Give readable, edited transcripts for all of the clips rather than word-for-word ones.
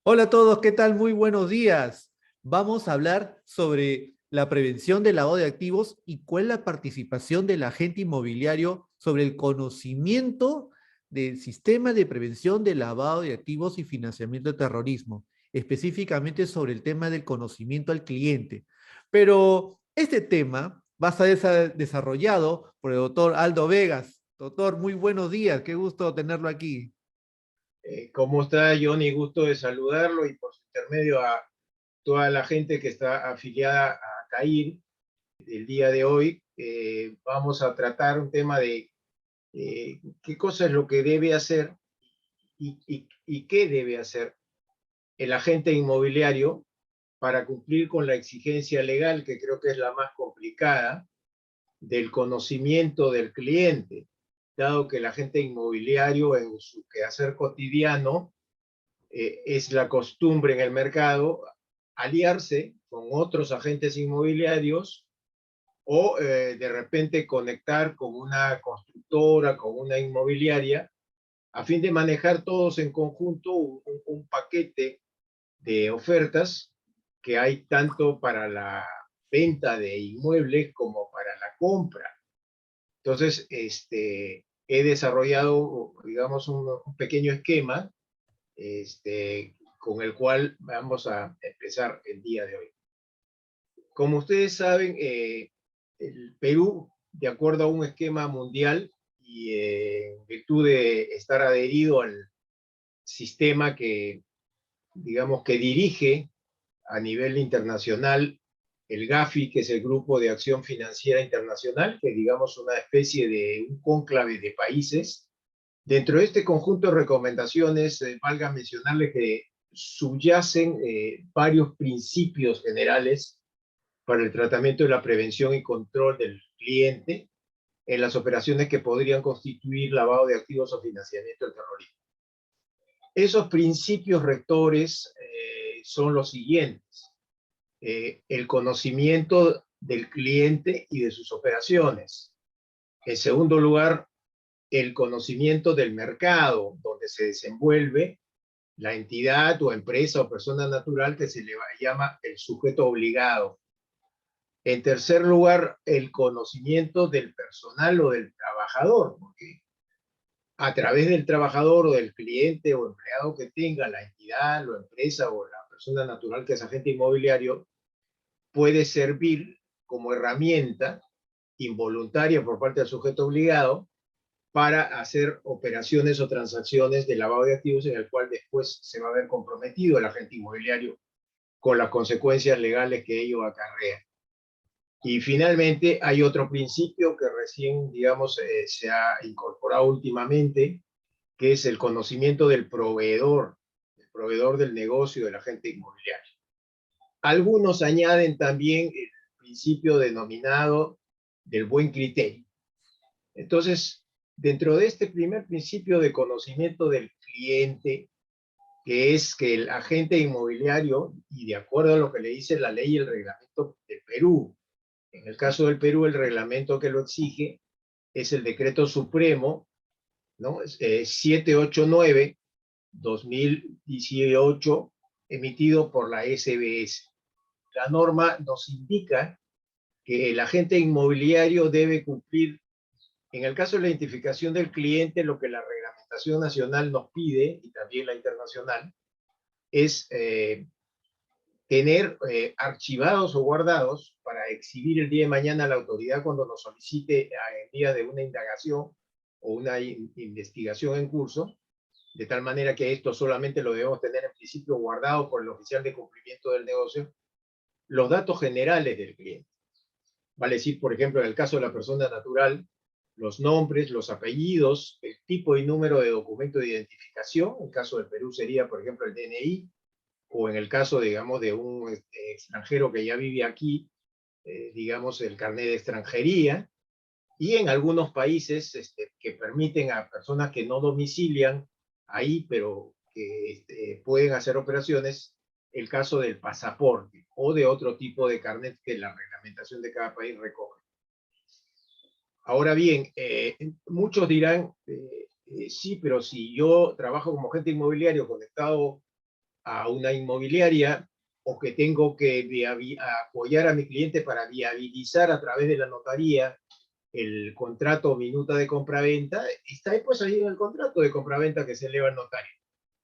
Hola a todos, ¿qué tal? Muy buenos días. Vamos a hablar sobre la prevención del lavado de activos y cuál es la participación del agente inmobiliario sobre el conocimiento del sistema de prevención del lavado de activos y financiamiento de terrorismo, específicamente sobre el tema del conocimiento al cliente. Pero este tema va a ser desarrollado por el doctor Aldo Vegas. Doctor, muy buenos días, qué gusto tenerlo aquí. ¿Cómo está, Johnny? Gusto de saludarlo y por su intermedio a toda la gente que está afiliada a CAIR. El día de hoy vamos a tratar un tema de qué cosa es lo que debe hacer y qué debe hacer el agente inmobiliario para cumplir con la exigencia legal, que creo que es la más complicada, del conocimiento del cliente, dado que el agente inmobiliario en su quehacer cotidiano es la costumbre en el mercado aliarse con otros agentes inmobiliarios o de repente conectar con una constructora, con una inmobiliaria, a fin de manejar todos en conjunto un paquete de ofertas que hay tanto para la venta de inmuebles como para la compra. Entonces, he desarrollado, digamos, un pequeño esquema con el cual vamos a empezar el día de hoy. Como ustedes saben, el Perú, de acuerdo a un esquema mundial y en virtud de estar adherido al sistema que, digamos, que dirige a nivel internacional el GAFI, que es el Grupo de Acción Financiera Internacional, que digamos una especie de un cónclave de países. Dentro de este conjunto de recomendaciones, valga mencionarle que subyacen varios principios generales para el tratamiento de la prevención y control del cliente en las operaciones que podrían constituir lavado de activos o financiamiento del terrorismo. Esos principios rectores son los siguientes. El conocimiento del cliente y de sus operaciones. En segundo lugar, el conocimiento del mercado donde se desenvuelve la entidad o empresa o persona natural que se le llama el sujeto obligado. En tercer lugar, el conocimiento del personal o del trabajador, porque a través del trabajador o del cliente o empleado que tenga la entidad, la empresa o la persona natural que es agente inmobiliario, puede servir como herramienta involuntaria por parte del sujeto obligado para hacer operaciones o transacciones de lavado de activos en el cual después se va a ver comprometido el agente inmobiliario con las consecuencias legales que ello acarrea. Y finalmente hay otro principio que recién, digamos, se ha incorporado últimamente, que es el conocimiento del proveedor, el proveedor del negocio del agente inmobiliario. Algunos añaden también el principio denominado del buen criterio. Entonces, dentro de este primer principio de conocimiento del cliente, que es que el agente inmobiliario, y de acuerdo a lo que le dice la ley y el reglamento del Perú, en el caso del Perú, el reglamento que lo exige es el decreto supremo, ¿no? 789-2018, emitido por la SBS. La norma nos indica que el agente inmobiliario debe cumplir, en el caso de la identificación del cliente, lo que la reglamentación nacional nos pide, y también la internacional, es tener archivados o guardados para exhibir el día de mañana a la autoridad cuando nos solicite en día de una indagación o una investigación en curso, de tal manera que esto solamente lo debemos tener en principio guardado por el oficial de cumplimiento del negocio, los datos generales del cliente. Vale decir, por ejemplo, en el caso de la persona natural, los nombres, los apellidos, el tipo y número de documento de identificación. En el caso del Perú sería, por ejemplo, el DNI, o en el caso, digamos, de un extranjero que ya vive aquí, digamos, el carnet de extranjería. Y en algunos países que permiten a personas que no domicilian ahí, pero que pueden hacer operaciones, el caso del pasaporte o de otro tipo de carnet que la reglamentación de cada país recoge. Ahora bien, muchos dirán, sí, pero si yo trabajo como agente inmobiliario conectado a una inmobiliaria o que tengo que apoyar a mi cliente para viabilizar a través de la notaría el contrato o minuta de compraventa, está pues ahí en el contrato de compraventa que se eleva al notario.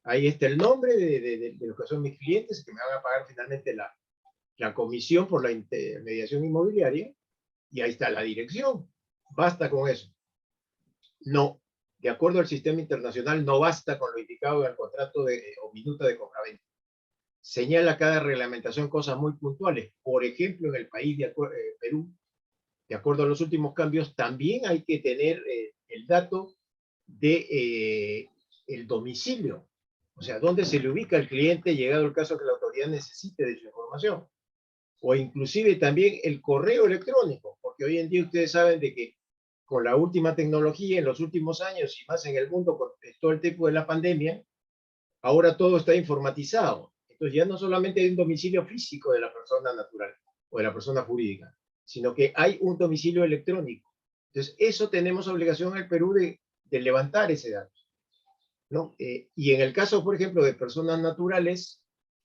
Ahí está el nombre de los que son mis clientes, que me van a pagar finalmente la comisión por la intermediación inmobiliaria, y ahí está la dirección. Basta con eso. No, de acuerdo al sistema internacional, no basta con lo indicado en el contrato o minuta de compraventa. Señala cada reglamentación cosas muy puntuales. Por ejemplo, en el país de Perú, de acuerdo a los últimos cambios, también hay que tener el dato de el domicilio, o sea, dónde se le ubica el cliente, llegado el caso que la autoridad necesite de su información, o inclusive también el correo electrónico, porque hoy en día ustedes saben de que con la última tecnología en los últimos años y más en el mundo con todo el tiempo de la pandemia, ahora todo está informatizado. Entonces ya no solamente hay un domicilio físico de la persona natural o de la persona jurídica, sino que hay un domicilio electrónico. Entonces eso tenemos obligación en el Perú de levantar ese dato, ¿no? Y en el caso, por ejemplo, de personas naturales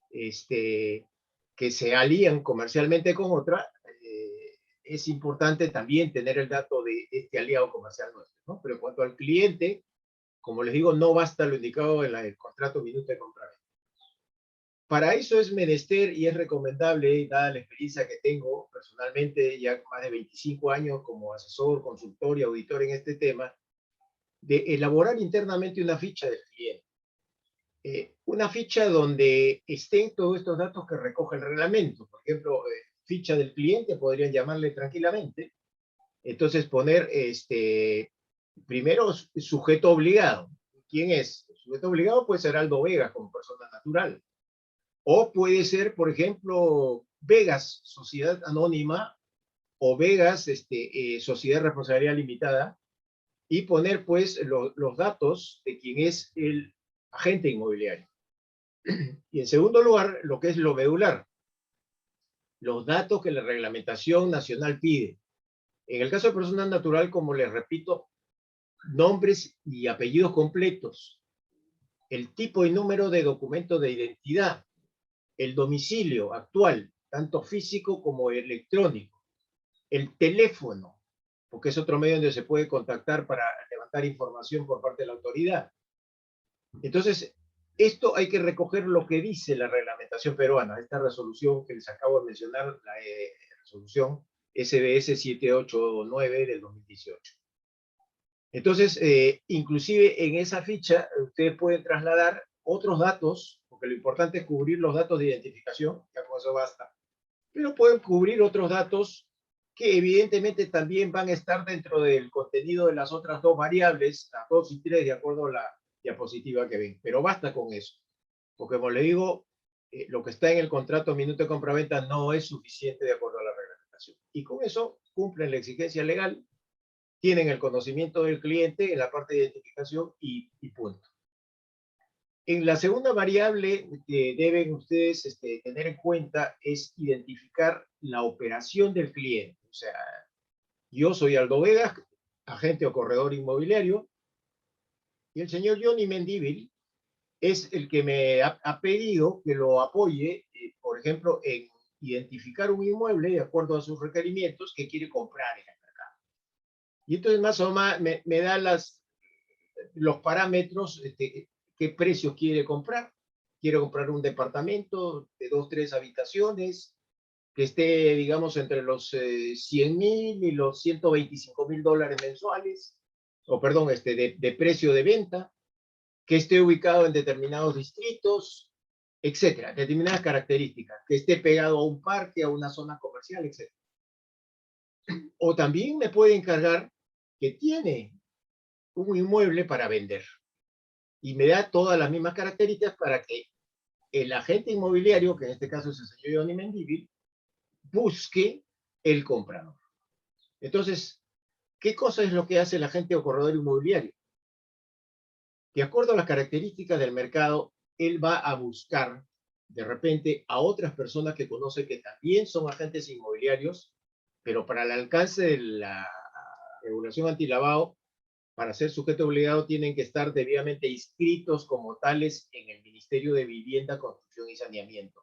que se alían comercialmente con otra, es importante también tener el dato de este aliado comercial nuestro, ¿no? Pero en cuanto al cliente, como les digo, no basta lo indicado en el contrato minuto de compraventa. Para eso es menester y es recomendable, dada la experiencia que tengo personalmente, ya más de 25 años como asesor, consultor y auditor en este tema, de elaborar internamente una ficha del cliente. Una ficha donde estén todos estos datos que recoge el reglamento. Por ejemplo, ficha del cliente, podrían llamarle tranquilamente. Entonces poner primero sujeto obligado. ¿Quién es? El sujeto obligado puede ser Aldo Vegas como persona natural. O puede ser, por ejemplo, Vegas, sociedad anónima, o Vegas, sociedad de responsabilidad limitada, y poner pues los datos de quién es el agente inmobiliario. Y en segundo lugar, lo que es lo medular, los datos que la reglamentación nacional pide. En el caso de persona natural, como les repito, nombres y apellidos completos, el tipo y número de documento de identidad, el domicilio actual, tanto físico como electrónico, el teléfono, porque es otro medio donde se puede contactar para levantar información por parte de la autoridad. Entonces, esto hay que recoger lo que dice la reglamentación peruana, esta resolución que les acabo de mencionar, la resolución SBS 789 del 2018. Entonces, inclusive en esa ficha, ustedes pueden trasladar otros datos, porque lo importante es cubrir los datos de identificación, ya con eso basta, pero pueden cubrir otros datos que evidentemente también van a estar dentro del contenido de las otras dos variables, las 2 y 3, de acuerdo a la diapositiva que ven. Pero basta con eso, porque como le digo, lo que está en el contrato minuto de compraventa no es suficiente de acuerdo a la reglamentación. Y con eso cumplen la exigencia legal, tienen el conocimiento del cliente en la parte de identificación y punto. En la segunda variable que deben ustedes tener en cuenta es identificar la operación del cliente. O sea, yo soy Aldo Vegas, agente o corredor inmobiliario, y el señor Johnny Mendívil es el que me ha pedido que lo apoye, por ejemplo, en identificar un inmueble de acuerdo a sus requerimientos que quiere comprar en el mercado. Y entonces más o menos me da los parámetros, qué precio quiere comprar. Quiere comprar un departamento de 2, 3 habitaciones, que esté, digamos, entre los 100,000 y los $125,000 mensuales, o perdón, de precio de venta, que esté ubicado en determinados distritos, etcétera, determinadas características, que esté pegado a un parque, a una zona comercial, etcétera. O también me puede encargar que tiene un inmueble para vender y me da todas las mismas características para que el agente inmobiliario, que en este caso es el señor Johnny Mendívil, busque el comprador. Entonces, ¿qué cosa es lo que hace el agente o corredor inmobiliario? De acuerdo a las características del mercado, él va a buscar de repente a otras personas que conoce que también son agentes inmobiliarios, pero para el alcance de la regulación antilavado para ser sujeto obligado tienen que estar debidamente inscritos como tales en el Ministerio de Vivienda, Construcción y Saneamiento.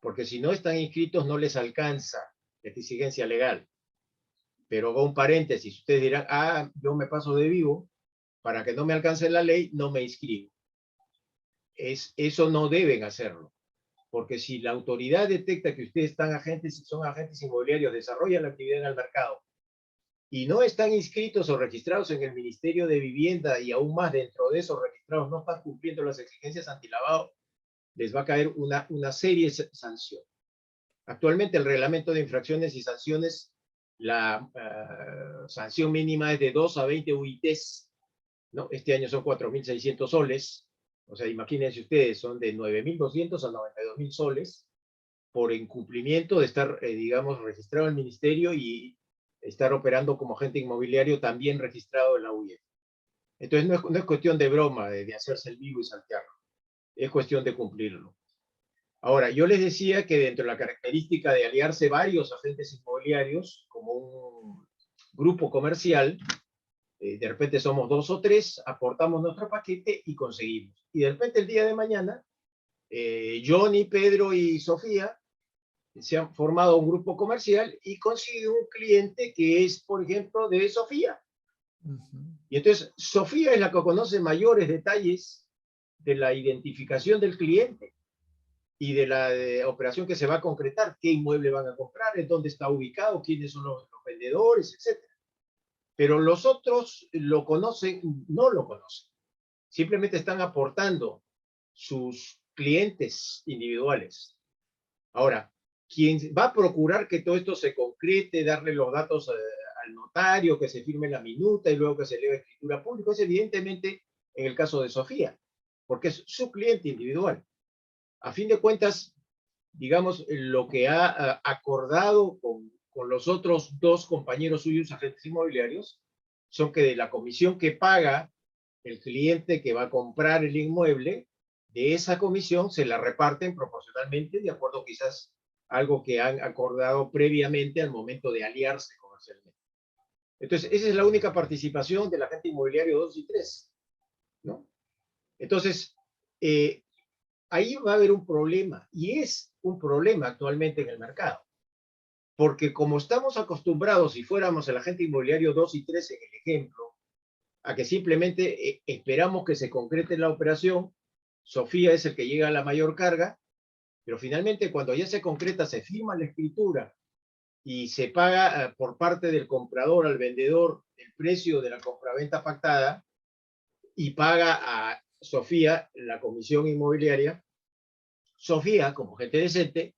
Porque si no están inscritos no les alcanza esta exigencia legal. Pero con un paréntesis, ustedes dirán, yo me paso de vivo, para que no me alcance la ley, no me inscribo. Eso no deben hacerlo. Porque si la autoridad detecta que ustedes son agentes inmobiliarios, desarrollan la actividad en el mercado, y no están inscritos o registrados en el Ministerio de Vivienda, y aún más dentro de esos registrados no están cumpliendo las exigencias antilavado, les va a caer una serie de sanciones. Actualmente el reglamento de infracciones y sanciones, la sanción mínima es de 2 a 20 UITs, ¿no? Este año son 4.600 soles, o sea, imagínense ustedes, son de 9.200 a 92.000 soles por incumplimiento de estar, digamos, registrado en el ministerio y estar operando como agente inmobiliario también registrado en la UIF. Entonces no es cuestión de broma, de hacerse el vivo y saltearlo, es cuestión de cumplirlo. Ahora, yo les decía que dentro de la característica de aliarse varios agentes inmobiliarios como un grupo comercial, de repente somos 2 o 3, aportamos nuestro paquete y conseguimos. Y de repente el día de mañana, Johnny, Pedro y Sofía se han formado un grupo comercial y consiguen un cliente que es, por ejemplo, de Sofía. Y entonces Sofía es la que conoce mayores detalles de la identificación del cliente y de la operación que se va a concretar, qué inmueble van a comprar, en dónde está ubicado, quiénes son los vendedores, etc. Pero los otros lo conocen, no lo conocen. Simplemente están aportando sus clientes individuales. Ahora, quien va a procurar que todo esto se concrete, darle los datos al notario, que se firme la minuta y luego que se eleve escritura pública, es evidentemente en el caso de Sofía, porque es su cliente individual. A fin de cuentas, digamos, lo que ha acordado con los otros 2 compañeros suyos, agentes inmobiliarios, son que de la comisión que paga el cliente que va a comprar el inmueble, de esa comisión se la reparten proporcionalmente, de acuerdo quizás a algo que han acordado previamente al momento de aliarse comercialmente. Entonces, esa es la única participación del agente inmobiliario 2 y 3, ¿no? Entonces, ahí va a haber un problema, y es un problema actualmente en el mercado. Porque como estamos acostumbrados, si fuéramos el agente inmobiliario 2 y 3 en el ejemplo, a que simplemente esperamos que se concrete la operación, Sofía es el que llega a la mayor carga, pero finalmente cuando ya se concreta, se firma la escritura y se paga por parte del comprador al vendedor el precio de la compraventa pactada y paga a Sofía la comisión inmobiliaria, Sofía, como gente decente,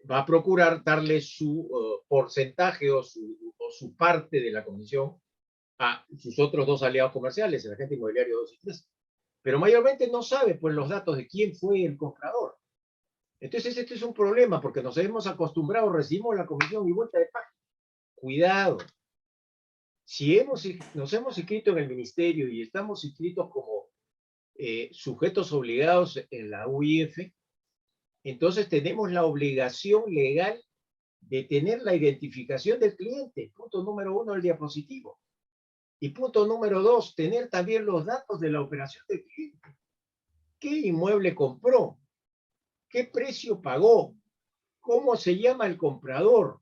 va a procurar darle su porcentaje o su parte de la comisión a sus otros 2 aliados comerciales, el agente inmobiliario 2 y 3. Pero mayormente no sabe pues los datos de quién fue el comprador. Entonces este es un problema porque nos hemos acostumbrado, recibimos la comisión y vuelta de página. Cuidado. Si nos hemos inscrito en el ministerio y estamos inscritos como sujetos obligados en la UIF, entonces tenemos la obligación legal de tener la identificación del cliente. Punto número 1 del diapositivo. Y punto número 2, tener también los datos de la operación del cliente. ¿Qué inmueble compró? ¿Qué precio pagó? ¿Cómo se llama el comprador?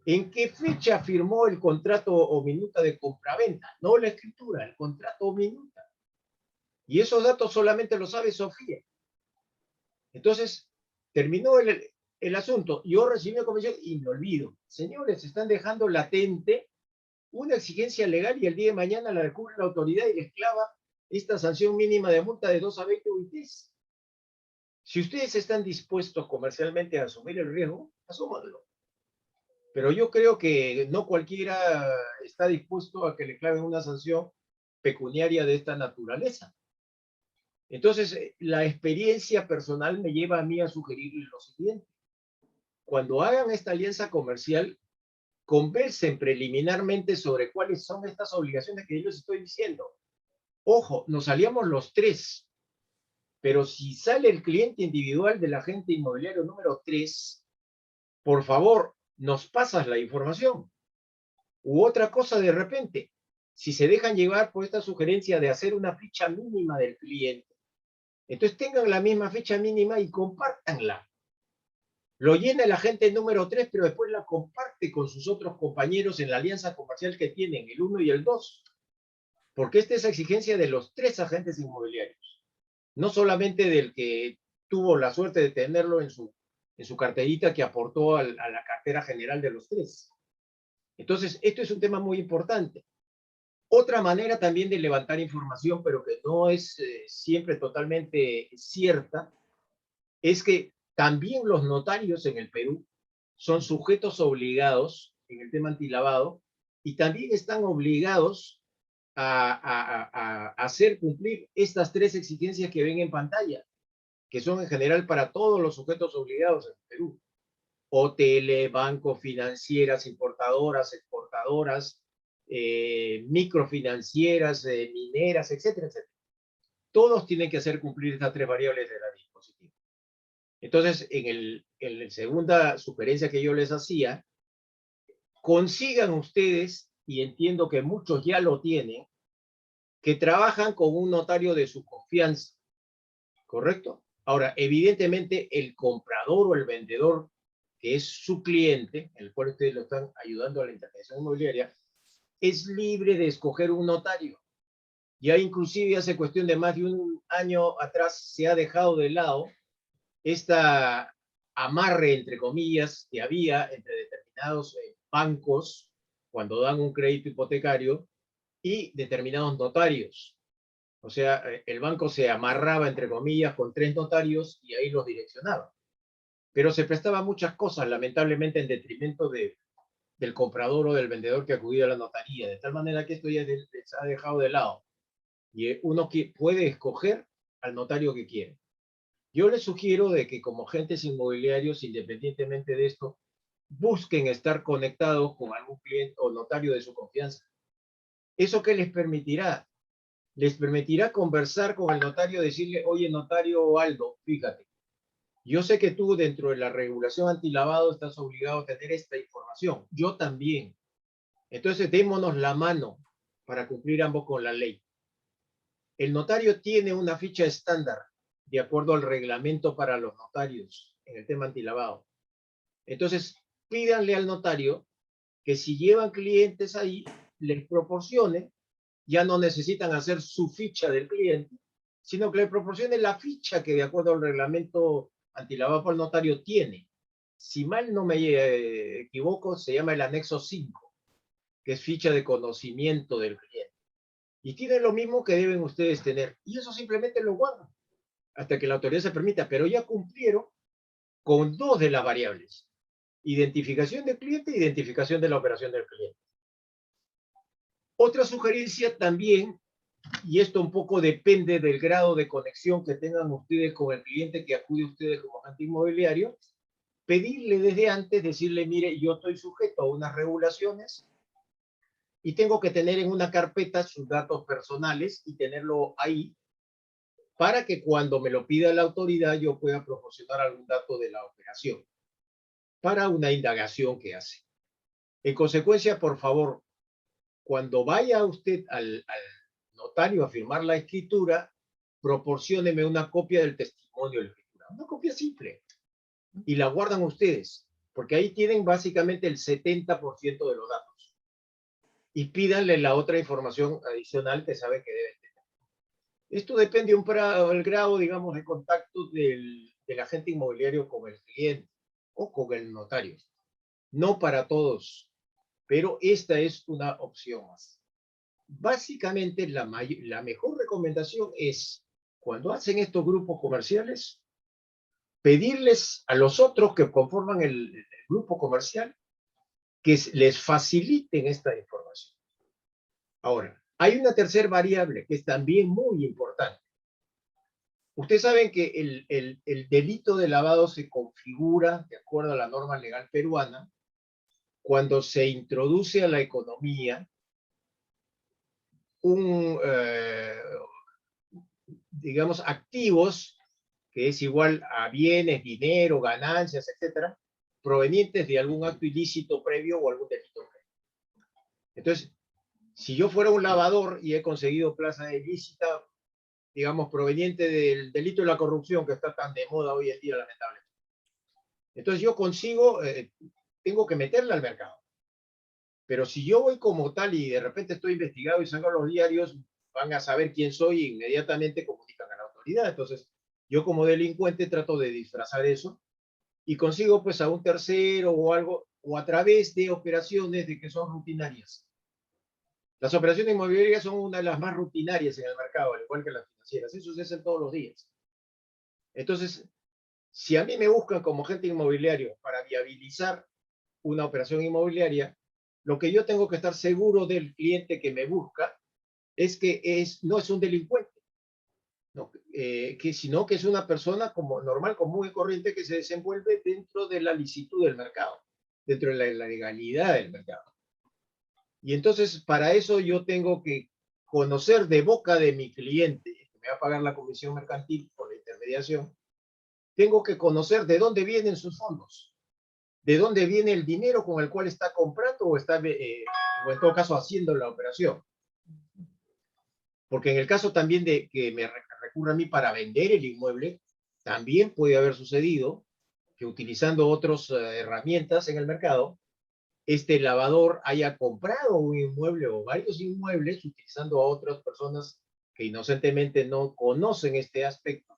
¿En qué fecha firmó el contrato o minuta de compraventa? No la escritura, el contrato o minuta. Y esos datos solamente los sabe Sofía. Entonces, terminó el asunto. Yo recibí la comisión y me olvido. Señores, están dejando latente una exigencia legal y el día de mañana la descubre la autoridad y les clava esta sanción mínima de multa de 2 a 20 UITs. Si ustedes están dispuestos comercialmente a asumir el riesgo, asúmanlo. Pero yo creo que no cualquiera está dispuesto a que le claven una sanción pecuniaria de esta naturaleza. Entonces, la experiencia personal me lleva a mí a sugerirles lo siguiente. Cuando hagan esta alianza comercial, conversen preliminarmente sobre cuáles son estas obligaciones que yo les estoy diciendo. Ojo, nos aliamos los 3, pero si sale el cliente individual del agente inmobiliario número 3, por favor, nos pasas la información. U otra cosa de repente, si se dejan llevar por esta sugerencia de hacer una ficha mínima del cliente, entonces tengan la misma ficha mínima y compártanla. Lo llena el agente número 3, pero después la comparte con sus otros compañeros en la alianza comercial que tienen, el 1 y el 2. Porque esta es exigencia de los 3 agentes inmobiliarios, no solamente del que tuvo la suerte de tenerlo en su carterita que aportó a la cartera general de los 3. Entonces, esto es un tema muy importante. Otra manera también de levantar información, pero que no es siempre totalmente cierta, es que también los notarios en el Perú son sujetos obligados en el tema antilavado y también están obligados a hacer cumplir estas 3 exigencias que ven en pantalla, que son en general para todos los sujetos obligados en el Perú. OTL, bancos, financieras, importadoras, exportadoras, microfinancieras, mineras, etcétera, etcétera. Todos tienen que hacer cumplir estas 3 variables de la dispositiva. Entonces, en la segunda sugerencia que yo les hacía, consigan ustedes, y entiendo que muchos ya lo tienen, que trabajan con un notario de su confianza, ¿correcto? Ahora, evidentemente, el comprador o el vendedor, que es su cliente, el cual ustedes lo están ayudando a la intermediación inmobiliaria, es libre de escoger un notario. Ya inclusive hace cuestión de más de un año atrás se ha dejado de lado esta amarre, entre comillas, que había entre determinados bancos cuando dan un crédito hipotecario y determinados notarios. O sea, el banco se amarraba, entre comillas, con 3 notarios y ahí los direccionaba. Pero se prestaba muchas cosas, lamentablemente, en detrimento del comprador o del vendedor que acudía a la notaría, de tal manera que esto ya se ha dejado de lado. Y uno puede escoger al notario que quiere. Yo les sugiero de que como agentes inmobiliarios, independientemente de esto, busquen estar conectados con algún cliente o notario de su confianza. ¿Eso qué les permitirá? Les permitirá conversar con el notario, decirle, oye, notario Aldo, fíjate, yo sé que tú dentro de la regulación antilavado estás obligado a tener esta información. Yo también. Entonces, démonos la mano para cumplir ambos con la ley. El notario tiene una ficha estándar de acuerdo al reglamento para los notarios en el tema antilavado. Entonces, pídanle al notario que si llevan clientes ahí, les proporcione, ya no necesitan hacer su ficha del cliente, sino que le proporcione la ficha que de acuerdo al reglamento antilavado por el notario tiene. Si mal no me equivoco, se llama el anexo 5, que es ficha de conocimiento del cliente. Y tienen lo mismo que deben ustedes tener. Y eso simplemente lo guardan hasta que la autoridad se permita, pero ya cumplieron con 2 de las variables. Identificación del cliente e identificación de la operación del cliente. Otra sugerencia también, y esto un poco depende del grado de conexión que tengan ustedes con el cliente que acude a ustedes como agente inmobiliario, pedirle desde antes, decirle, mire, yo estoy sujeto a unas regulaciones y tengo que tener en una carpeta sus datos personales y tenerlo ahí para que cuando me lo pida la autoridad yo pueda proporcionar algún dato de la operación para una indagación que hace. En consecuencia, por favor, cuando vaya usted al notario a firmar la escritura, proporcióneme una copia del testimonio de la escritura, una copia simple, y la guardan ustedes, porque ahí tienen básicamente el 70% de los datos. Y pídanle la otra información adicional que saben que deben tener. Esto depende del grado, digamos, de contacto del agente inmobiliario con el cliente o con el notario. No para todos, pero esta es una opción más. Básicamente, la mejor recomendación es, cuando hacen estos grupos comerciales, pedirles a los otros que conforman el grupo comercial que les faciliten esta información. Ahora, hay una tercera variable que es también muy importante. Ustedes saben que el delito de lavado se configura, de acuerdo a la norma legal peruana, cuando se introduce a la economía digamos, activos, que es igual a bienes, dinero, ganancias, etcétera, provenientes de algún acto ilícito previo o algún delito previo. Entonces, Si yo fuera un lavador y he conseguido plaza ilícita, digamos, proveniente del delito de la corrupción que está tan de moda hoy en día, lamentablemente. Entonces yo consigo, tengo que meterla al mercado. Pero si yo voy como tal y de repente estoy investigado y salgo a los diarios, van a saber quién soy e inmediatamente comunican a la autoridad. Entonces, yo como delincuente trato de disfrazar eso y consigo pues a un tercero o algo, o a través de operaciones de que son rutinarias. Las operaciones inmobiliarias son una de las más rutinarias en el mercado, al igual que las financieras. Eso se hace todos los días. Entonces, si a mí me buscan como agente inmobiliario para viabilizar una operación inmobiliaria, lo que yo tengo que estar seguro del cliente que me busca es que no es un delincuente, ¿no? Sino que es una persona como normal, común y corriente que se desenvuelve dentro de la licitud del mercado, dentro de la legalidad del mercado. Y entonces, para eso yo tengo que conocer de boca de mi cliente, que me va a pagar la comisión mercantil por la intermediación, tengo que conocer de dónde vienen sus fondos, de dónde viene el dinero con el cual está comprando o o en todo caso haciendo la operación. Porque en el caso también de que me recurra a mí para vender el inmueble, también puede haber sucedido que utilizando otras herramientas en el mercado, este lavador haya comprado un inmueble o varios inmuebles utilizando a otras personas que inocentemente no conocen este aspecto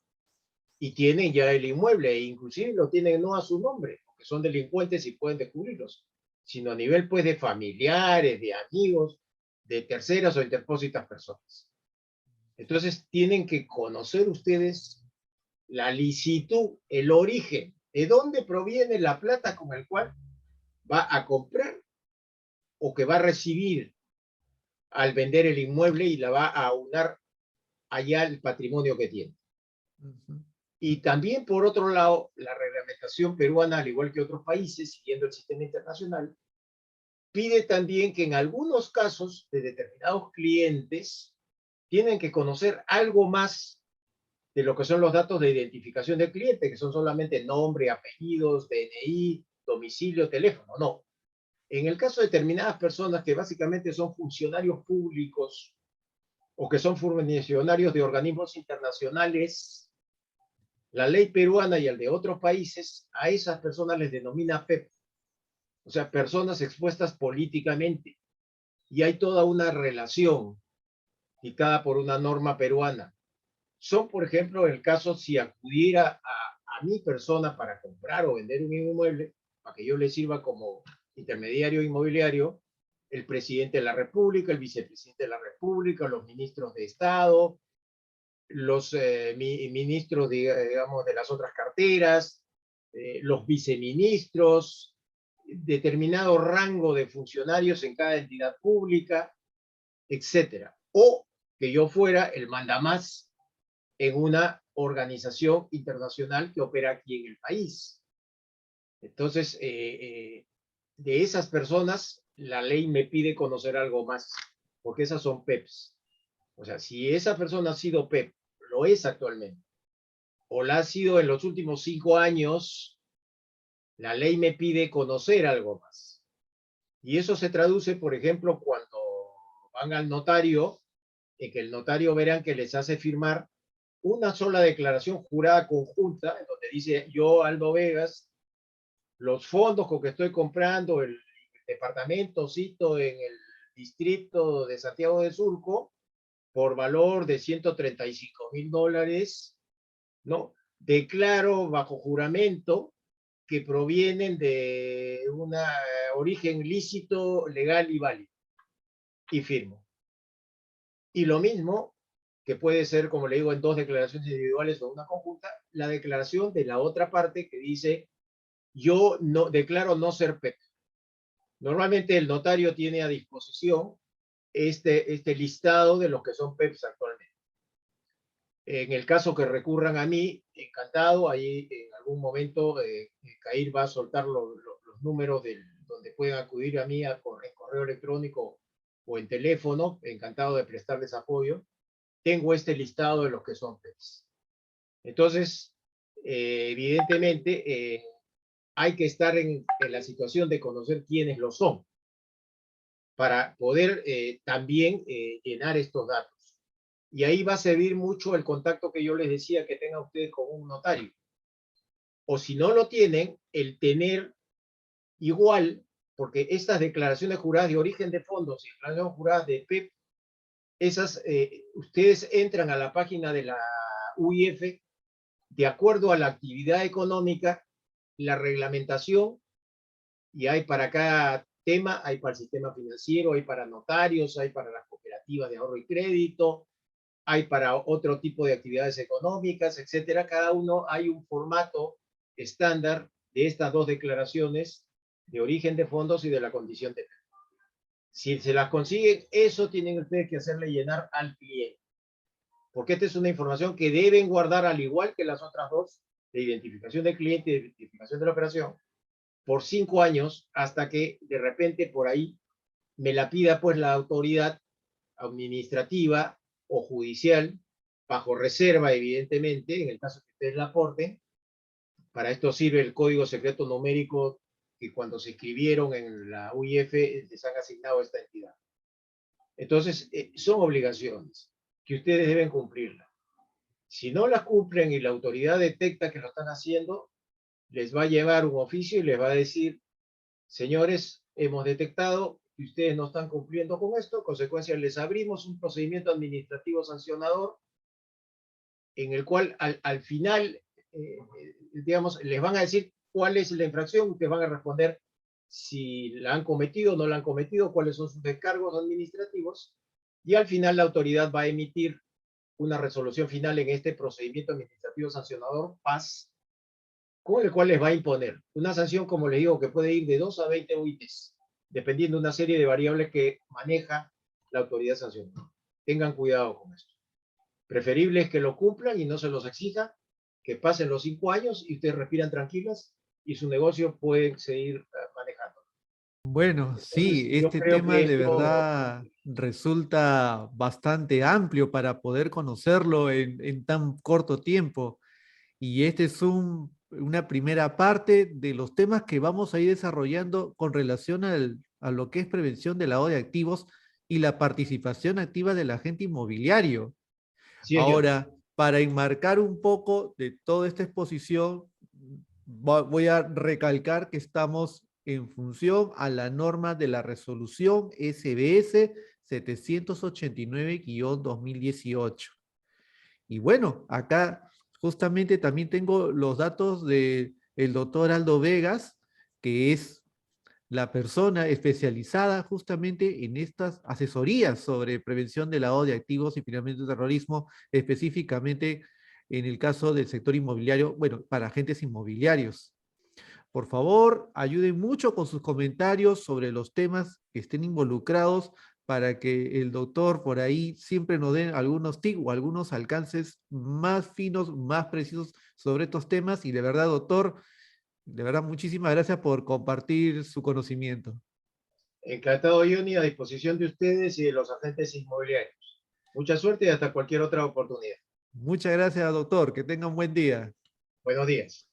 y tienen ya el inmueble e inclusive lo tienen no a su nombre, porque son delincuentes y pueden descubrirlos, sino a nivel pues de familiares, de amigos, de terceras o interpósitas personas. Entonces tienen que conocer ustedes la licitud, el origen, de dónde proviene la plata con el cual va a comprar o que va a recibir al vender el inmueble y la va a aunar allá el patrimonio que tiene. Y también, por otro lado, la reglamentación peruana, al igual que otros países, siguiendo el sistema internacional, pide también que en algunos casos de determinados clientes tienen que conocer algo más de lo que son los datos de identificación del cliente, que son solamente nombre, apellidos, DNI, domicilio, teléfono. No. En el caso de determinadas personas que básicamente son funcionarios públicos o que son funcionarios de organismos internacionales, la ley peruana y el de otros países, a esas personas les denomina PEP, o sea, personas expuestas políticamente. Y hay toda una relación dictada por una norma peruana. Son, por ejemplo, el caso si acudiera a mi persona para comprar o vender un inmueble, para que yo le sirva como intermediario inmobiliario, el presidente de la República, el vicepresidente de la República, los ministros de Estado, los ministros, digamos, de las otras carteras, los viceministros, determinado rango de funcionarios en cada entidad pública, etcétera. O que yo fuera el mandamás en una organización internacional que opera aquí en el país. Entonces, de esas personas, la ley me pide conocer algo más, porque esas son PEPs. O sea, si esa persona ha sido PEP, lo es actualmente, o la ha sido en los últimos 5 años, la ley me pide conocer algo más. Y eso se traduce, por ejemplo, cuando van al notario, en que el notario verán que les hace firmar una sola declaración jurada conjunta, en donde dice yo, Aldo Vegas, los fondos con que estoy comprando el departamento, cito, en el distrito de Santiago de Surco, por valor de $135,000, ¿no? Declaro bajo juramento que provienen de un origen lícito, legal y válido. Y firmo. Y lo mismo, que puede ser, como le digo, en 2 declaraciones individuales o una conjunta, la declaración de la otra parte que dice yo no declaro no ser PEP. Normalmente el notario tiene a disposición este listado de los que son PEPs actualmente. En el caso que recurran a mí, encantado, ahí en algún momento Cair va a soltar los números donde pueden acudir a mí en correo electrónico o en teléfono, encantado de prestarles apoyo. Tengo este listado de los que son PEPs. Entonces, evidentemente, hay que estar en la situación de conocer quiénes lo son. para poder también llenar estos datos. Y ahí va a servir mucho el contacto que yo les decía que tengan ustedes con un notario. O si no lo tienen, el tener igual, porque estas declaraciones juradas de origen de fondos y declaraciones juradas de PEP, esas, ustedes entran a la página de la UIF de acuerdo a la actividad económica, la reglamentación, y hay para cada tema, hay para el sistema financiero, hay para notarios, hay para las cooperativas de ahorro y crédito, hay para otro tipo de actividades económicas, etcétera. Cada uno hay un formato estándar de estas dos declaraciones de origen de fondos y de la condición de PEP. Si se las consiguen, eso tienen ustedes que hacerle llenar al cliente, porque esta es una información que deben guardar al igual que las otras dos, de identificación del cliente y de identificación de la operación, por 5 años, hasta que de repente por ahí me la pida pues la autoridad administrativa o judicial, bajo reserva evidentemente, en el caso que ustedes la aporten. Para esto sirve el código secreto numérico que cuando se escribieron en la UIF les han asignado a esta entidad. Entonces, son obligaciones que ustedes deben cumplirlas. Si no las cumplen y la autoridad detecta que lo están haciendo, les va a llevar un oficio y les va a decir: señores, hemos detectado que ustedes no están cumpliendo con esto, en consecuencia les abrimos un procedimiento administrativo sancionador en el cual al final, digamos, les van a decir cuál es la infracción, ustedes van a responder si la han cometido o no la han cometido, cuáles son sus descargos administrativos, y al final la autoridad va a emitir una resolución final en este procedimiento administrativo sancionador, PAS, con el cual les va a imponer una sanción, como les digo, que puede ir de 2 a 20 UITs, dependiendo de una serie de variables que maneja la autoridad sancionadora. Tengan cuidado con esto. Preferible es que lo cumplan y no se los exija, que pasen los 5 años y ustedes respiran tranquilas y su negocio puede seguir manejando. Bueno, Entonces, sí, yo este creo tema que de esto, verdad resulta bastante amplio para poder conocerlo en tan corto tiempo. Y este es una primera parte de los temas que vamos a ir desarrollando con relación a lo que es prevención del lavado de activos y la participación activa del agente inmobiliario. sí, señor. Ahora, para enmarcar un poco de toda esta exposición, voy a recalcar que estamos en función a la norma de la resolución SBS 789-2018. Y bueno, acá justamente también tengo los datos del doctor Aldo Vegas, que es la persona especializada justamente en estas asesorías sobre prevención de lavado de activos y financiamiento de terrorismo, específicamente en el caso del sector inmobiliario, bueno, para agentes inmobiliarios. Por favor, ayuden mucho con sus comentarios sobre los temas que estén involucrados para que el doctor por ahí siempre nos dé algunos tips o algunos alcances más finos, más precisos sobre estos temas. Y de verdad, doctor, de verdad, muchísimas gracias por compartir su conocimiento. Encantado, Johnny, a disposición de ustedes y de los agentes inmobiliarios. Mucha suerte y hasta cualquier otra oportunidad. Muchas gracias, doctor. Que tenga un buen día. Buenos días.